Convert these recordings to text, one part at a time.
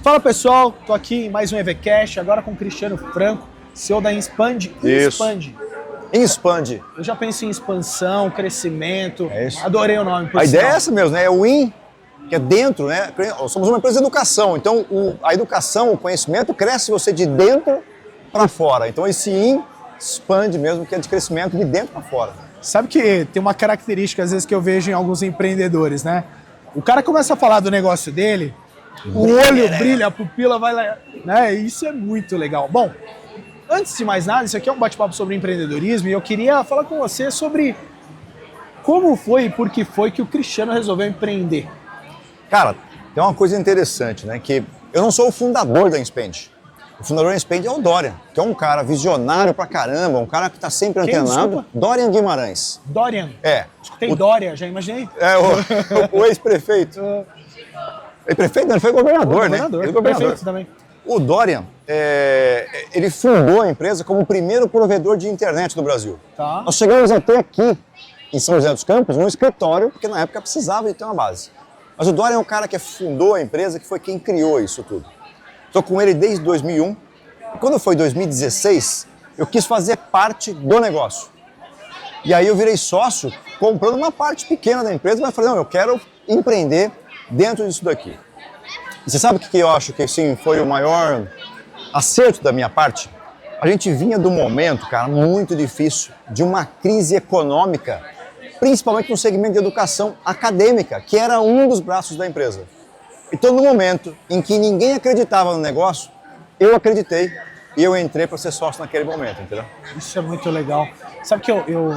Fala pessoal, tô aqui em mais um EVCast, agora com o Cristiano Franco, CEO da Inspand. Inspand. Eu já penso em expansão, crescimento, adorei o nome. A ideia é essa mesmo, né? É o IN, que é dentro, né? Somos uma empresa de educação, então a educação, o conhecimento cresce você de dentro para fora. Então esse IN expande mesmo, que é de crescimento de dentro para fora. Sabe que tem uma característica às vezes que eu vejo em alguns empreendedores, né? O cara começa a falar do negócio dele, o olho brilha, a pupila vai lá, né? Isso é muito legal. Bom, antes de mais nada, isso aqui é um bate-papo sobre empreendedorismo e eu queria falar com você sobre como foi e por que foi que o Cristiano resolveu empreender. Cara, tem uma coisa interessante, né? Que eu não sou o fundador da Inspand. O fundador da Inspand é o Dorian, que é um cara visionário pra caramba, um cara que tá sempre antenado. Desculpa? Dorian Guimarães. Dorian? É. Escutei Dória, já imaginei? É, o ex-prefeito. Prefeito? Não, ele foi governador, né? Ele governador. Prefeito também. O Dorian, ele fundou a empresa como o primeiro provedor de internet do Brasil. Tá. Nós chegamos até aqui, em São José dos Campos, num escritório, porque na época precisava de ter uma base. Mas o Dorian é um cara que fundou a empresa, que foi quem criou isso tudo. Estou com ele desde 2001. E quando foi 2016, eu quis fazer parte do negócio. E aí eu virei sócio, comprando uma parte pequena da empresa, mas falei, não, eu quero empreender dentro disso daqui. E você sabe o que eu acho que assim, foi o maior acerto da minha parte? A gente vinha de um momento, cara, muito difícil, de uma crise econômica, principalmente no segmento de educação acadêmica, que era um dos braços da empresa. Então, no momento em que ninguém acreditava no negócio, eu acreditei e eu entrei para ser sócio naquele momento, entendeu? Isso é muito legal. Sabe que eu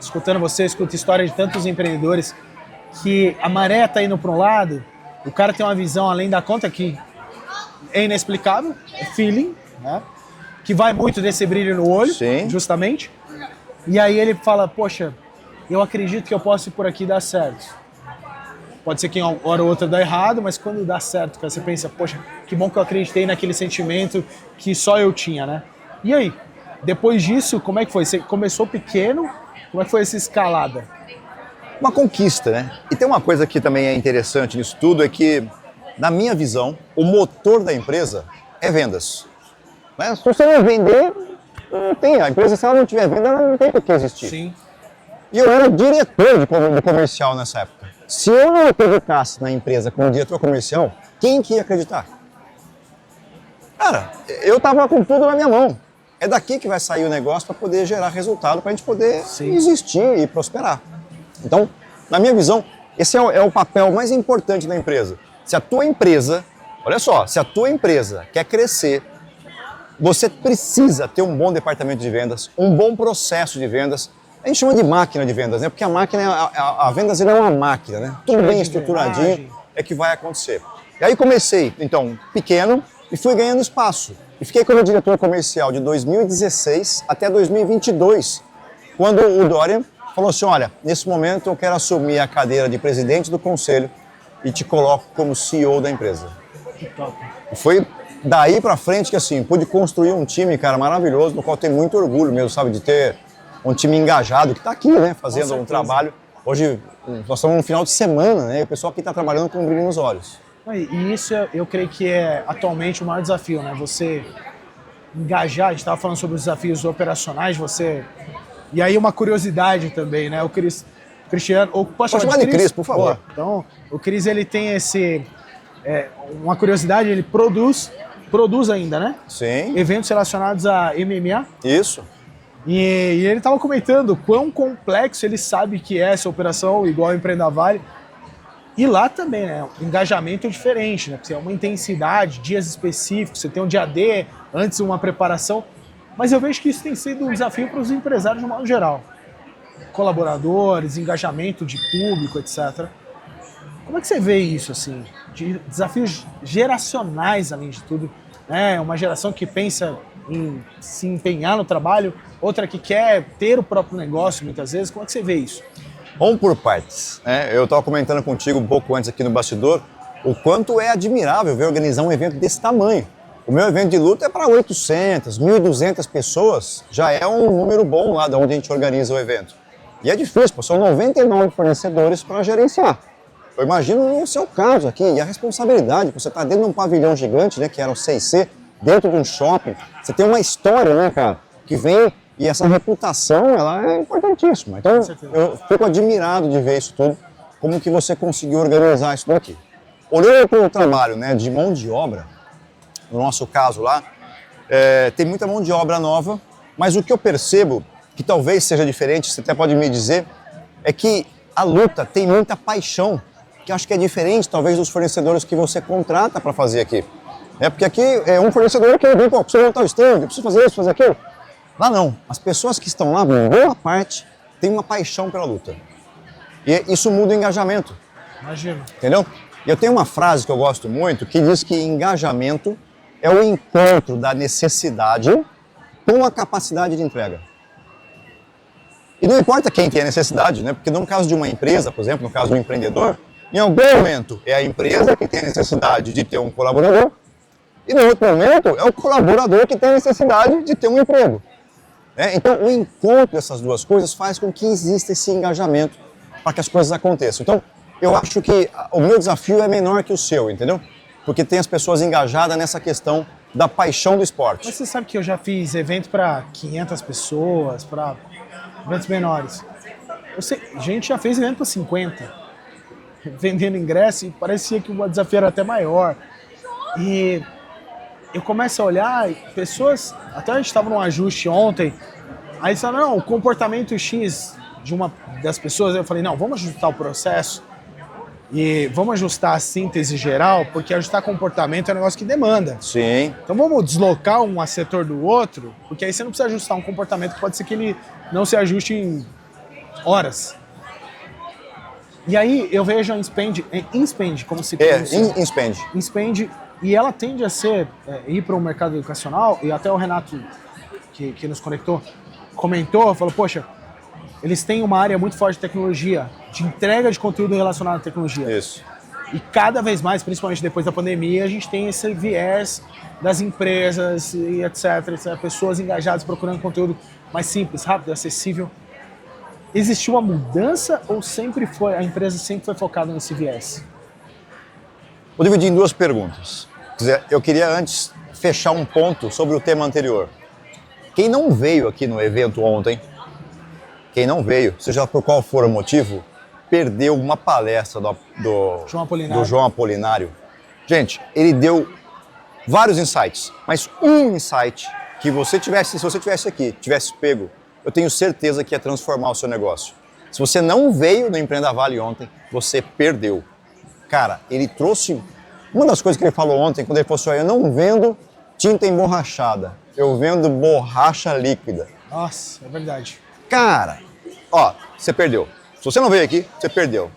escutando você, escuto história de tantos empreendedores que a maré tá indo para um lado, o cara tem uma visão além da conta que é inexplicável, é feeling, né? Que vai muito desse brilho no olho, Sim. Justamente. E aí ele fala, poxa, eu acredito que eu posso ir por aqui e dar certo. Pode ser que em hora ou outra dá errado, mas quando dá certo, cara, você pensa, poxa, que bom que eu acreditei naquele sentimento que só eu tinha, né? E aí, depois disso, como é que foi? Você começou pequeno, como é que foi essa escalada? Uma conquista, né? E tem uma coisa que também é interessante nisso tudo, é que, na minha visão, o motor da empresa é vendas. Né? Se você não vender, não tem. A empresa, se ela não tiver venda, ela não tem por que existir. Sim. E eu era diretor de comercial nessa época. Se eu não acreditasse na empresa como diretor comercial, quem que ia acreditar? Cara, eu tava com tudo na minha mão. É daqui que vai sair o negócio para poder gerar resultado, para a gente poder existir e prosperar. Então, na minha visão, esse é o papel mais importante da empresa. Se a tua empresa, olha só, se a tua empresa quer crescer, você precisa ter um bom departamento de vendas, um bom processo de vendas. A gente chama de máquina de vendas, né? Porque a máquina, a vendas é uma máquina, né? Tudo bem estruturadinho é que vai acontecer. E aí comecei, então, pequeno e fui ganhando espaço. E fiquei como diretor comercial de 2016 até 2022, quando o Dorian falou assim, olha, nesse momento eu quero assumir a cadeira de presidente do conselho e te coloco como CEO da empresa. Que top. E foi daí pra frente que, assim, pude construir um time, cara, maravilhoso, no qual tenho muito orgulho mesmo, sabe, de ter um time engajado, que está aqui, né, fazendo um trabalho. Hoje, nós estamos no final de semana, né, e o pessoal aqui está trabalhando com um brilho nos olhos. E isso eu creio que é atualmente o maior desafio, né? Você engajar, a gente estava falando sobre os desafios operacionais, você... E aí uma curiosidade também, né? O Cristiano... Posso chamar de Cris, por favor. Pô, então, o Cris, ele tem uma curiosidade, ele produz ainda, né? Sim. Eventos relacionados a MMA. Isso. E ele estava comentando quão complexo ele sabe que é essa operação, igual a Empreenda Vale. E lá também, né? O engajamento é diferente, né? Porque é uma intensidade, dias específicos, você tem um dia D, antes uma preparação. Mas eu vejo que isso tem sido um desafio para os empresários de modo geral. Colaboradores, engajamento de público, etc. Como é que você vê isso, assim? De desafios geracionais, além de tudo, né? Uma geração que pensa em se empenhar no trabalho, outra que quer ter o próprio negócio, muitas vezes. Como é que você vê isso? Vamos por partes. Né? Eu estava comentando contigo um pouco antes aqui no bastidor o quanto é admirável ver organizar um evento desse tamanho. O meu evento de luta é para 800, 1.200 pessoas, já é um número bom lá de onde a gente organiza o evento. E é difícil, são 99 fornecedores para gerenciar. Eu imagino no seu caso aqui, e a responsabilidade, você está dentro de um pavilhão gigante, né, que era o 6C, dentro de um shopping, você tem uma história, né, cara, que vem, e essa reputação, ela é importantíssima. Então, eu fico admirado de ver isso tudo, como que você conseguiu organizar isso daqui. Olhando para o trabalho, né, de mão de obra, no nosso caso lá, tem muita mão de obra nova, mas o que eu percebo, que talvez seja diferente, você até pode me dizer, é que a luta tem muita paixão, que eu acho que é diferente, talvez, dos fornecedores que você contrata para fazer aqui. Porque aqui é um fornecedor que vem, pô, preciso montar o stand, preciso fazer isso, fazer aquilo. Lá não, as pessoas que estão lá, boa parte, têm uma paixão pela luta. E isso muda o engajamento. Imagino. Entendeu? E eu tenho uma frase que eu gosto muito, que diz que engajamento é o encontro da necessidade com a capacidade de entrega. E não importa quem tem a necessidade, né? Porque no caso de uma empresa, por exemplo, no caso do empreendedor, em algum momento é a empresa que tem a necessidade de ter um colaborador e no outro momento é o colaborador que tem a necessidade de ter um emprego. Então o encontro dessas duas coisas faz com que exista esse engajamento para que as coisas aconteçam. Então eu acho que o meu desafio é menor que o seu, entendeu? Porque tem as pessoas engajadas nessa questão da paixão do esporte. Mas você sabe que eu já fiz evento para 500 pessoas, para eventos menores. A gente já fez evento para 50, vendendo ingresso, e parecia que o desafio era até maior. E eu começo a olhar, pessoas, até a gente estava num ajuste ontem, aí falaram, não, o comportamento X de uma das pessoas, eu falei, não, vamos ajustar o processo e vamos ajustar a síntese geral, porque ajustar comportamento é um negócio que demanda. Sim. Então vamos deslocar um setor do outro, porque aí você não precisa ajustar um comportamento que pode ser que ele não se ajuste em horas. E aí eu vejo a InSpend como se pronuncia. InSpend, e ela tende a ser, ir para o mercado educacional, e até o Renato, que nos conectou, comentou, falou, poxa, eles têm uma área muito forte de tecnologia, de entrega de conteúdo relacionado à tecnologia. Isso. E cada vez mais, principalmente depois da pandemia, a gente tem esse viés das empresas e etc. Pessoas engajadas procurando conteúdo mais simples, rápido, acessível. Existiu uma mudança ou a empresa sempre foi focada nesse viés? Vou dividir em duas perguntas. Quer dizer, eu queria antes fechar um ponto sobre o tema anterior. Quem não veio aqui no evento ontem, quem não veio, seja por qual for o motivo, perdeu uma palestra do João Apolinário. Gente, ele deu vários insights, mas um insight que se você tivesse aqui, tivesse pego, eu tenho certeza que ia transformar o seu negócio. Se você não veio no Empreenda Vale ontem, você perdeu. Cara, ele trouxe... Uma das coisas que ele falou ontem, quando ele falou assim, eu não vendo tinta emborrachada, eu vendo borracha líquida. Nossa, é verdade. Cara, você perdeu. Se você não veio aqui, você perdeu.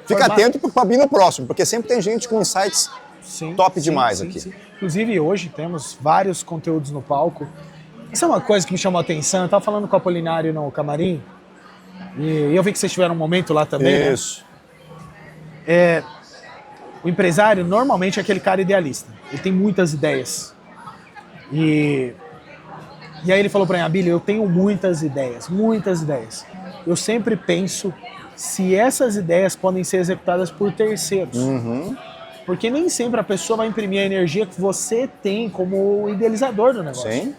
Fica atento para vir no próximo, porque sempre tem gente com insights top demais aqui. Sim. Inclusive, hoje temos vários conteúdos no palco. Isso é uma coisa que me chamou a atenção. Eu estava falando com o Apolinário no camarim, e eu vi que vocês tiveram um momento lá também. Isso. Né? O empresário, normalmente, é aquele cara idealista. Ele tem muitas ideias. E aí ele falou para mim, Abílio, eu tenho muitas ideias. Eu sempre penso se essas ideias podem ser executadas por terceiros. Uhum. Porque nem sempre a pessoa vai imprimir a energia que você tem como idealizador do negócio. Sim.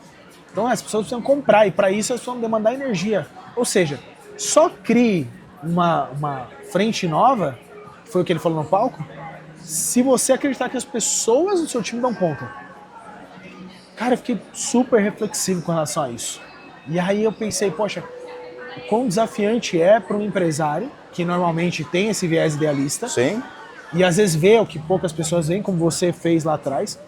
Então as pessoas precisam comprar, e para isso elas precisam demandar energia. Ou seja, só crie uma frente nova, que foi o que ele falou no palco, se você acreditar que as pessoas do seu time dão conta. Cara, eu fiquei super reflexivo com relação a isso. E aí eu pensei, poxa, quão desafiante é para um empresário, que normalmente tem esse viés idealista, Sim. E às vezes vê o que poucas pessoas veem, como você fez lá atrás,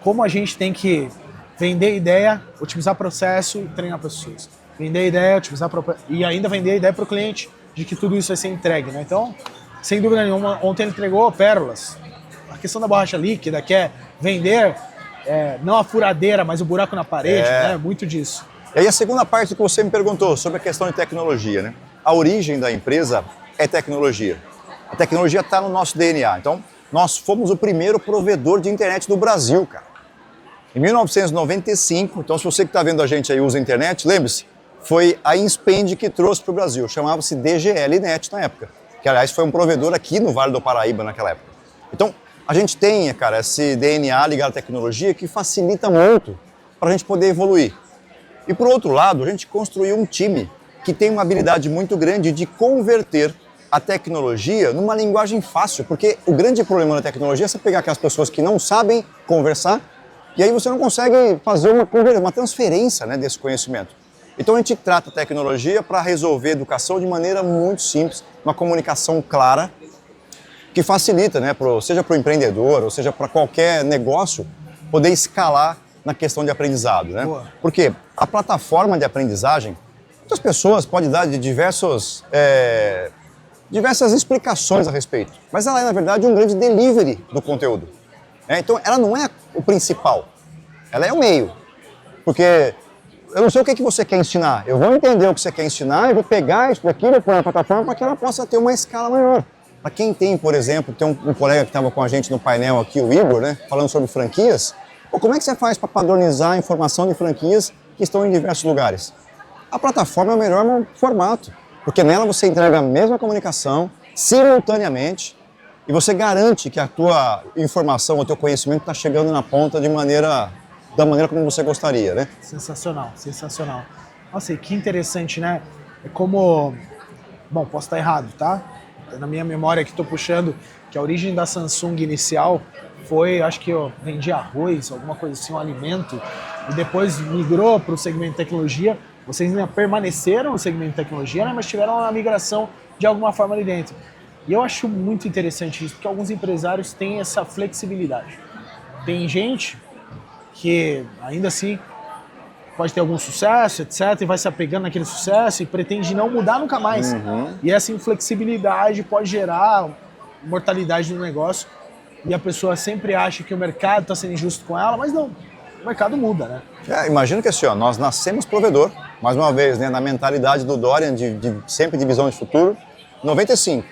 como a gente tem que vender ideia, otimizar processo e treinar pessoas. Vender ideia, e ainda vender ideia para o cliente de que tudo isso vai ser entregue, né? Então, sem dúvida nenhuma, ontem ele entregou pérolas. A questão da borracha líquida, que é vender não a furadeira, mas o buraco na parede, né? Muito disso. E aí a segunda parte que você me perguntou sobre a questão de tecnologia, né? A origem da empresa é tecnologia. A tecnologia está no nosso DNA. Então, nós fomos o primeiro provedor de internet do Brasil, cara. Em 1995, então se você que está vendo a gente aí usa a internet, lembre-se, foi a InSpend que trouxe para o Brasil. Chamava-se DGL Net na época, que aliás foi um provedor aqui no Vale do Paraíba naquela época. Então, a gente tem, cara, esse DNA ligado à tecnologia que facilita muito para a gente poder evoluir. E por outro lado, a gente construiu um time que tem uma habilidade muito grande de converter a tecnologia numa linguagem fácil, porque o grande problema da tecnologia é você pegar aquelas pessoas que não sabem conversar e aí você não consegue fazer uma transferência, né, desse conhecimento. Então a gente trata a tecnologia para resolver a educação de maneira muito simples, uma comunicação clara, que facilita, né, seja para o empreendedor ou seja para qualquer negócio, poder escalar na questão de aprendizado, né? Porque a plataforma de aprendizagem, muitas pessoas podem dar de diversas explicações a respeito, mas ela é, na verdade, um grande delivery do conteúdo. Então, ela não é o principal, ela é o meio. Porque eu não sei o que você quer ensinar, eu vou entender o que você quer ensinar e vou pegar isso daqui, vou pôr na plataforma para que ela possa ter uma escala maior. Para quem tem, por exemplo, tem um colega que estava com a gente no painel aqui, o Igor, né, falando sobre franquias. Como é que você faz para padronizar a informação de franquias que estão em diversos lugares? A plataforma é o melhor formato, porque nela você entrega a mesma comunicação simultaneamente e você garante que a tua informação, o teu conhecimento está chegando na ponta da maneira como você gostaria, né? Sensacional, sensacional. Nossa, e que interessante, né? É como... Bom, posso estar errado, tá? Na minha memória que estou puxando que a origem da Samsung inicial foi, acho que eu vendi arroz, alguma coisa assim, um alimento, e depois migrou para o segmento de tecnologia. Vocês ainda permaneceram no segmento de tecnologia, né, mas tiveram uma migração de alguma forma ali dentro. E eu acho muito interessante isso, porque alguns empresários têm essa flexibilidade. Tem gente que, ainda assim, pode ter algum sucesso, etc., e vai se apegando naquele sucesso e pretende não mudar nunca mais. E essa inflexibilidade pode gerar mortalidade no negócio. E a pessoa sempre acha que o mercado está sendo injusto com ela, mas não, o mercado muda, né? Imagina que assim, ó, nós nascemos provedor, mais uma vez, né, na mentalidade do Dorian, sempre de visão de futuro, 95.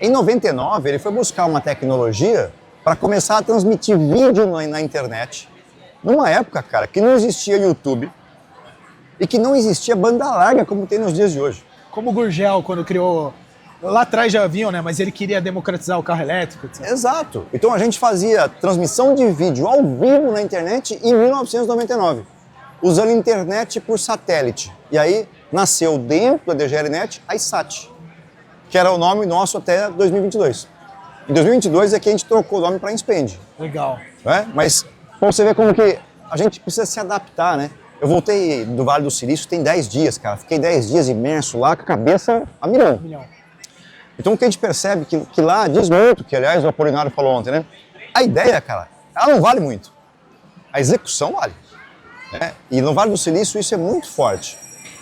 Em 99, ele foi buscar uma tecnologia para começar a transmitir vídeo na internet, numa época, cara, que não existia YouTube e que não existia banda larga como tem nos dias de hoje. Como o Gurgel, quando criou... Lá atrás já haviam, né? Mas ele queria democratizar o carro elétrico, etc. Exato. Então a gente fazia transmissão de vídeo ao vivo na internet em 1999, usando internet por satélite. E aí nasceu dentro da DGRNet a ISAT, que era o nome nosso até 2022. Em 2022 é que a gente trocou o nome para Inspend. Legal. Mas pra você ver como que a gente precisa se adaptar, né? Eu voltei do Vale do Silício tem 10 dias, cara. Fiquei 10 dias imerso lá com a cabeça a milhão. Então o que a gente percebe que lá diz muito, que aliás o Apolinário falou ontem, né? A ideia, cara, ela não vale muito. A execução vale. Né? E no Vale do Silício isso é muito forte.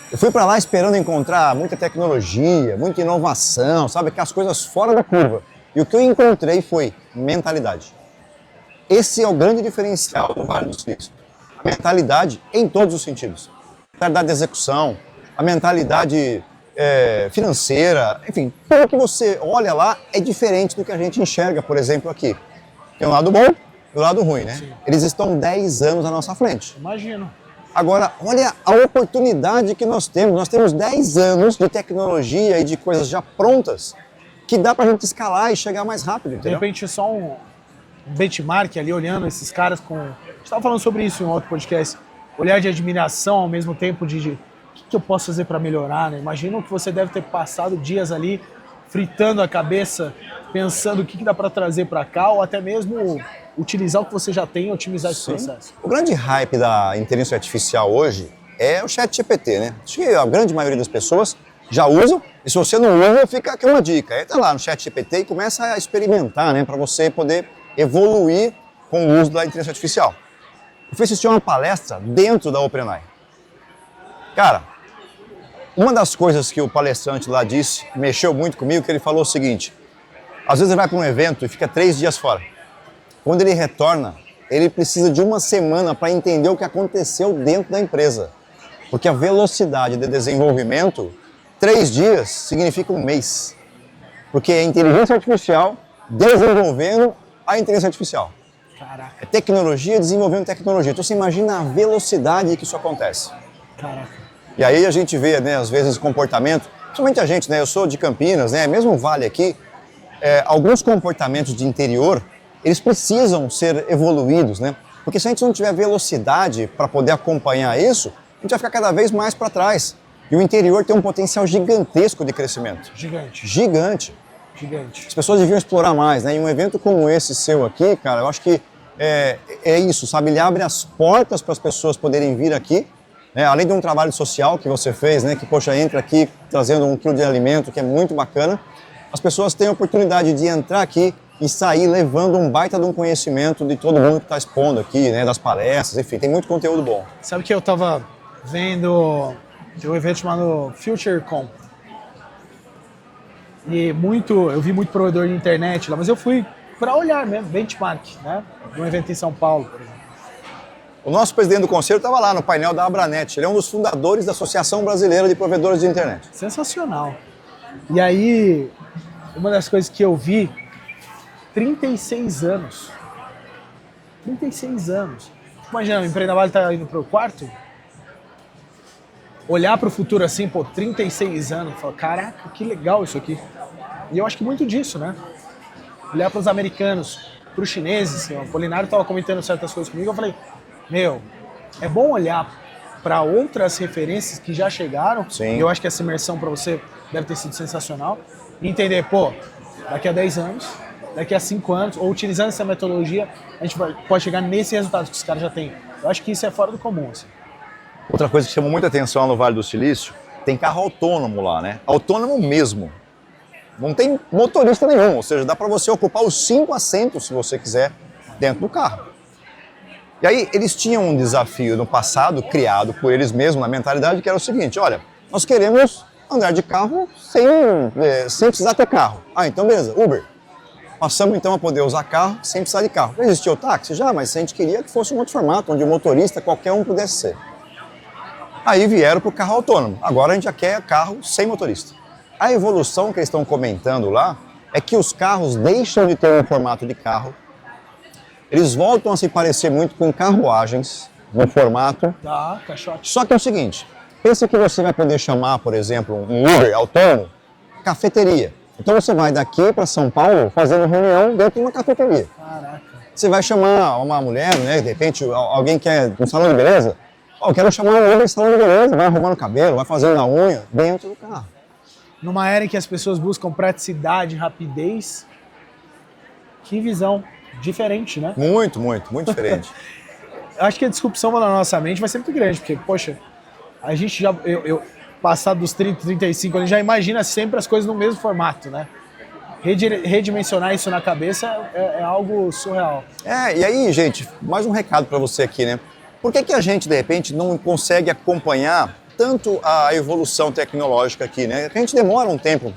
Eu fui para lá esperando encontrar muita tecnologia, muita inovação, sabe? Aquelas coisas fora da curva. E o que eu encontrei foi mentalidade. Esse é o grande diferencial do Vale do Silício. A mentalidade em todos os sentidos. A mentalidade de execução, a mentalidade financeira, enfim, tudo que você olha lá é diferente do que a gente enxerga, por exemplo, aqui. Tem um lado bom e o lado ruim, né? Sim. Eles estão 10 anos à nossa frente. Imagino. Agora, olha a oportunidade que nós temos. Nós temos 10 anos de tecnologia e de coisas já prontas que dá pra gente escalar e chegar mais rápido, entendeu? De repente, só um benchmark ali, olhando esses caras com... A gente estava falando sobre isso em um outro podcast. Olhar de admiração ao mesmo tempo de o que eu posso fazer para melhorar, né? Imagino que você deve ter passado dias ali fritando a cabeça, pensando o que dá para trazer para cá, ou até mesmo utilizar o que você já tem e otimizar esse processo. O grande hype da inteligência artificial hoje é o ChatGPT, né? Acho que a grande maioria das pessoas já usam, e se você não usa, fica aqui uma dica. Entra lá no ChatGPT e começa a experimentar, né? Para você poder evoluir com o uso da inteligência artificial. Eu fui assistir uma palestra dentro da OpenAI. Cara, uma das coisas que o palestrante lá disse, mexeu muito comigo, que ele falou o seguinte: às vezes ele vai para um evento e fica 3 dias fora. Quando ele retorna, ele precisa de uma semana para entender o que aconteceu dentro da empresa. Porque a velocidade de desenvolvimento, 3 dias significa um mês. Porque é a inteligência artificial desenvolvendo a inteligência artificial. Caraca. É tecnologia desenvolvendo tecnologia. Então você imagina a velocidade que isso acontece. Caraca. E aí a gente vê, né, às vezes, comportamento. principalmente a gente, né? Eu sou de Campinas, né? Mesmo o Vale aqui, alguns comportamentos de interior, eles precisam ser evoluídos, né? Porque se a gente não tiver velocidade para poder acompanhar isso, a gente vai ficar cada vez mais para trás. E o interior tem um potencial gigantesco de crescimento. Gigante. Gigante. Gigante. As pessoas deviam explorar mais, né? E um evento como esse seu aqui, cara, eu acho que é isso, sabe? Ele abre as portas para as pessoas poderem vir aqui, né? Além de um trabalho social que você fez, né? Que, poxa, entra aqui trazendo 1 quilo de alimento, que é muito bacana. As pessoas têm a oportunidade de entrar aqui e sair levando um baita de um conhecimento de todo mundo que está expondo aqui, né? Das palestras, enfim, tem muito conteúdo bom. Sabe que eu tava vendo... Tem um evento chamado FutureCon. E eu vi muito provedor de internet lá, mas eu fui para olhar mesmo, benchmark, né? De um evento em São Paulo, por exemplo. O nosso presidente do conselho estava lá no painel da Abranet. Ele é um dos fundadores da Associação Brasileira de Provedores de Internet. Sensacional. E aí, uma das coisas que eu vi, 36 anos. 36 anos. Imagina, o Empreendavale tá indo pro quarto, olhar para o futuro assim, pô, 36 anos, falar, caraca, que legal isso aqui. E eu acho que muito disso, né? Olhar para os americanos, para os chineses, o Polinário estava comentando certas coisas comigo, eu falei, meu, é bom olhar para outras referências que já chegaram. Sim. E eu acho que essa imersão para você deve ter sido sensacional. E entender, pô, daqui a 10 anos, daqui a 5 anos, ou utilizando essa metodologia, a gente pode chegar nesse resultado que os caras já têm. Eu acho que isso é fora do comum, assim. Outra coisa que chamou muita atenção no Vale do Silício, tem carro autônomo lá, né? Autônomo mesmo. Não tem motorista nenhum, ou seja, dá para você ocupar os 5 assentos, se você quiser, dentro do carro. E aí, eles tinham um desafio no passado, criado por eles mesmos, na mentalidade, que era o seguinte, olha, nós queremos andar de carro sem precisar ter carro. Ah, então beleza, Uber. Passamos então a poder usar carro sem precisar de carro. Já existia o táxi? Já, mas a gente queria que fosse um outro formato, onde o motorista, qualquer um pudesse ser. Aí vieram para o carro autônomo. Agora a gente já quer carro sem motorista. A evolução que eles estão comentando lá é que os carros deixam de ter um formato de carro, eles voltam a se parecer muito com carruagens no formato. Tá, caixote. Só que é o seguinte, pensa que você vai poder chamar, por exemplo, um Uber autônomo, cafeteria. Então você vai daqui para São Paulo fazendo reunião dentro de uma cafeteria. Caraca. Você vai chamar uma mulher, né? De repente alguém quer um salão de beleza. Eu quero chamar um Uber salão de beleza, vai arrumando o cabelo, vai fazendo a unha dentro do carro. Numa era em que as pessoas buscam praticidade, rapidez, que visão diferente, né? Muito, muito, muito diferente. Eu acho que a disrupção na nossa mente vai ser muito grande, porque, poxa, a gente já, passado dos 30, 35 anos, já imagina sempre as coisas no mesmo formato, né? Redimensionar isso na cabeça é algo surreal. E aí, gente, mais um recado para você aqui, né? Por que a gente, de repente, não consegue acompanhar tanto a evolução tecnológica aqui, né? A gente demora um tempo.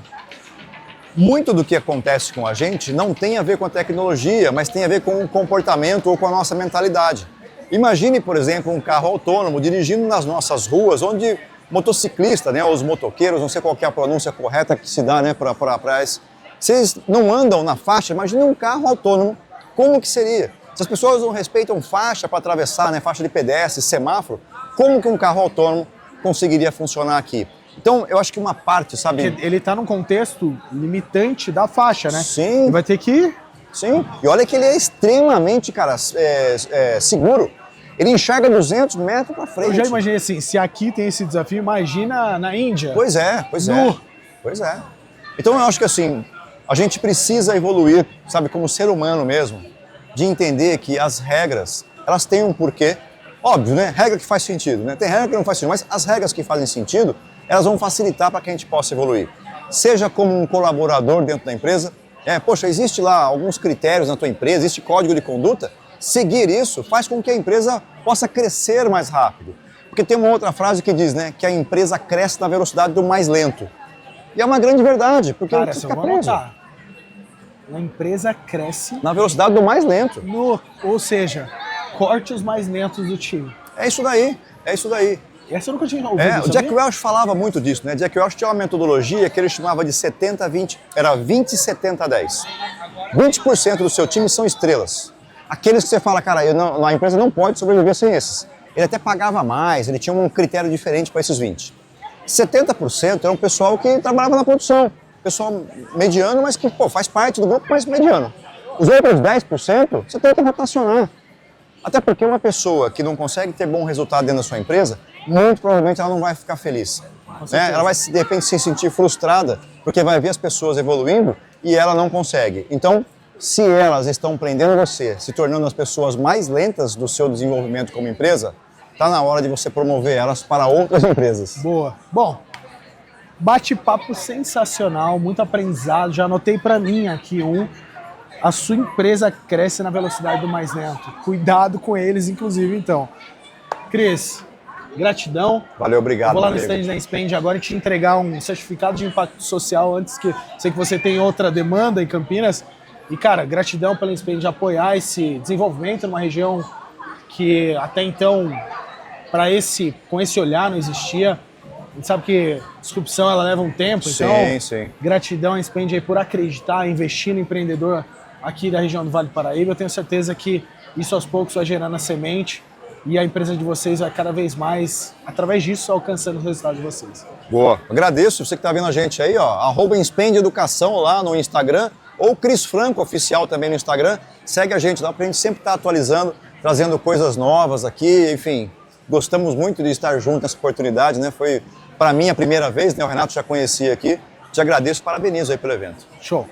Muito do que acontece com a gente não tem a ver com a tecnologia, mas tem a ver com o comportamento ou com a nossa mentalidade. Imagine, por exemplo, um carro autônomo dirigindo nas nossas ruas, onde motociclista, né, os motoqueiros, não sei qual é a pronúncia correta que se dá, né, para vocês não andam na faixa, imagine um carro autônomo, como que seria? Se as pessoas não respeitam faixa para atravessar, né, faixa de pedestre, semáforo, como que um carro autônomo conseguiria funcionar aqui? Então, eu acho que uma parte, sabe... Porque ele está num contexto limitante da faixa, né? Sim. Ele vai ter que... Sim, e olha que ele é extremamente, cara, seguro. Ele enxerga 200 metros para frente. Eu já imaginei assim, se aqui tem esse desafio, imagina na Índia. Pois é. Pois é. Então, eu acho que assim, a gente precisa evoluir, sabe, como ser humano mesmo, de entender que as regras, elas têm um porquê. Óbvio, né? Regra que faz sentido, né? Tem regra que não faz sentido, mas as regras que fazem sentido, elas vão facilitar para que a gente possa evoluir. Seja como um colaborador dentro da empresa, poxa, existe lá alguns critérios na tua empresa, existe código de conduta, seguir isso faz com que a empresa possa crescer mais rápido. Porque tem uma outra frase que diz, né, que a empresa cresce na velocidade do mais lento. E é uma grande verdade, porque cara, você fica preso. A empresa cresce na velocidade do mais lento. Ou seja, corte os mais lentos do time. É isso daí. Essa eu nunca tinha ouvido. O Jack Welch falava muito disso, né? Jack Welch tinha uma metodologia que ele chamava de 70-20, era 20-70-10. 20% do seu time são estrelas. Aqueles que você fala, cara, a empresa não pode sobreviver sem esses. Ele até pagava mais, ele tinha um critério diferente para esses 20. 70% é um pessoal que trabalhava na produção. Pessoal mediano, mas que faz parte do grupo, mas mediano. Os outros 10%, você tenta rotacionar. Até porque uma pessoa que não consegue ter bom resultado dentro da sua empresa, muito provavelmente ela não vai ficar feliz. Né? Ela vai, de repente, se sentir frustrada, porque vai ver as pessoas evoluindo e ela não consegue. Então, se elas estão prendendo você, se tornando as pessoas mais lentas do seu desenvolvimento como empresa, está na hora de você promover elas para outras empresas. Boa. Bom, bate-papo sensacional, muito aprendizado. Já anotei para mim aqui a sua empresa cresce na velocidade do mais lento. Cuidado com eles, inclusive, então. Cris, gratidão. Valeu, obrigado. Vou lá no stand da Spend agora e te entregar um certificado de impacto social antes que... Sei que você tem outra demanda em Campinas. E, cara, gratidão pela Spend apoiar esse desenvolvimento numa região que até então, com esse olhar, não existia. A gente sabe que disrupção ela leva um tempo, então Sim. Gratidão à Spend aí por acreditar, investir no empreendedor aqui da região do Vale do Paraíba. Eu tenho certeza que isso aos poucos vai gerando a semente e a empresa de vocês vai cada vez mais, através disso, alcançando os resultados de vocês. Boa. Agradeço você que está vendo a gente aí, ó, @SpendEducação lá no Instagram, ou Cris Franco Oficial também no Instagram. Segue a gente lá pra gente sempre estar atualizando, trazendo coisas novas aqui, enfim. Gostamos muito de estar junto nessa oportunidade, né? Foi para mim a primeira vez, né? O Renato já conhecia aqui. Te agradeço, parabenizo aí pelo evento. Show.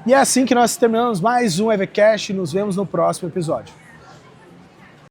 E é assim que nós terminamos mais um EVCast. Nos vemos no próximo episódio.